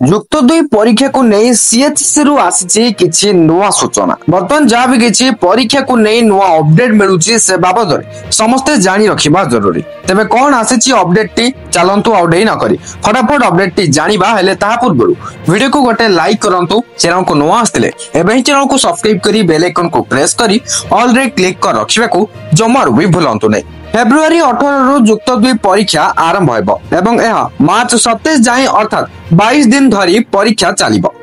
युक्त दुई परीक्षा को नहीं सीएचसी रु आसी किछि नुआ सूचना बर्तमान जहाँ भी किछि परीक्षा को नहीं नुआ अपडेट मिलुछि से बाबद समस्ते जानी रखिबा जरूरी। तेबे कौन आसी अपडेट टी चलंतु आउ डेई न करी फटाफट अपडेट टी जानिबा हेले ताहा पूर्व वीडियो को गोटे लाइक करंतु। चैनल को नुआ आस्तिले एबे ही चैनल को सब्सक्राइब करी बेल आइकन को प्रेस करी ऑल रे क्लिक कर रखिबा को जमारू भी भूलंतु नै। फेब्रुआरी 18 रु युक्त दुई परीक्षा आरंभ हेबो एवं यह मार्च 27 जाए अर्थात 22 दिन धरी परीक्षा चलिबो।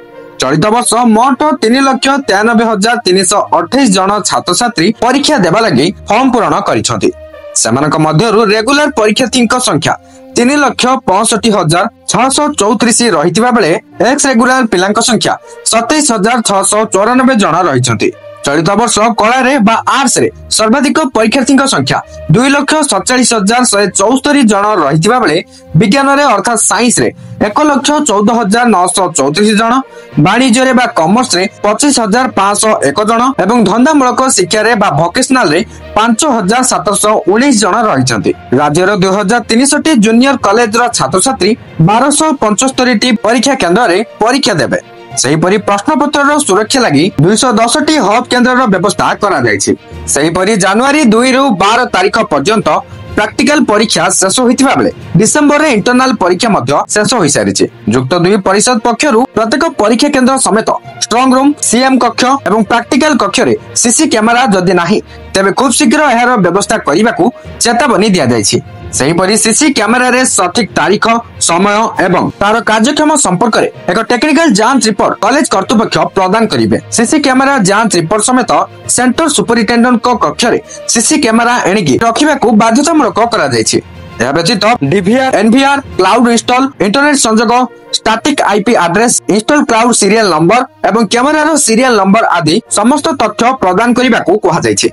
चलित वर्ष मोट 3,93,328 जन छात्र छात्री परीक्षा देबा लगी फॉर्म पूरण करिसथि। सेमानक मध्यरु रेगुलर परीक्षार्थी संख्या 3,65,634 रहितिबा बेले एक्स रेगुलर पिलांक संख्या 27,694 जन रहिसथि। चलित वर्ष कला रे बा आर्ट्स रे सर्वाधिक परीक्षार्थी संख्या 2,47,174 जन रहितिबा बेले विज्ञान रे अर्थात साइंस रे 1,14,934 जन, वाणिज्य रे बा कॉमर्स रे 25,501 जन एवं धंदामूलक शिक्षा रे बा वोकेशनल रे 5,719 जन रहिसथि। राज्य रो 2,300 जूनियर कॉलेज रो छात्र छात्री 1,275 टी परीक्षा केंद्र रे परीक्षा देबे। सेहीपरि प्रश्नपत्र सुरक्षा लगी 210 हब केन्द्र व्यवस्था करा जायछि। सेहीपरि जनवरी 2 रु 12 तारीख पर्यंत प्रैक्टिकल परीक्षा शेष होइतिबा बेले डिसेंबर रे इंटरनल परीक्षा मध्य शेष होई सारिछि। युक्त दुई परिषद पक्षरु प्रत्येक परीक्षा केंद्र समेत स्ट्रांग रूम, सीएम कक्ष एवं प्रैक्टिकल कक्ष रे सीसी कैमेरा जदि नाही तेबे खूब शीघ्र एहार व्यवस्था करिबाकू चेतावनी दिया जायछि। सेहीपरि सीसी कैमेरा रे सठिक तारीख, समय एवं तार कार्यक्षम संपर्क रे एक टेक्निकल जांच रिपोर्ट कॉलेज कर्तृपक्ष प्रदान करिवे। सीसी कैमेरा जांच रिपोर्ट समेत सेंटर सुपरिटेंडेंट को कक्ष रे सीसी कैमेरा एणिकी रखिबाकू बाध्यतामूलक करा जायछि। यह व्यतीत DVR, NVR, cloud install, internet संजोग, static IP address, install cloud serial number एवं कैमेरा रो सीरियल नंबर आदि समस्त तथ्य प्रदान करिबाकू कहा जायछि।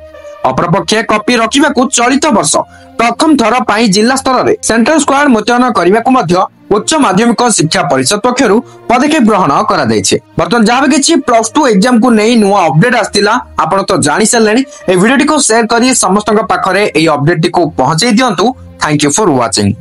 अपरपक्षे कॉपी रखिबाकू चलित वर्ष प्रथम थर पाई जिला स्तर रे सेंट्रल स्क्वाड मुतयन करिबाकू मध्य उच्च माध्यमिक शिक्षा परिषद पक्षरु पदक्षेप ग्रहण करा जायछि। बर्तमान जहाँ किछि प्लस 2 एग्जाम को नहीं नुआ अपडेट आस्तिला आपण तो जानि सलेनी। ए वीडियो को शेयर करी समस्त पाखरे ए अपडेट को पहुंचाई दियंतु। Thank you for watching.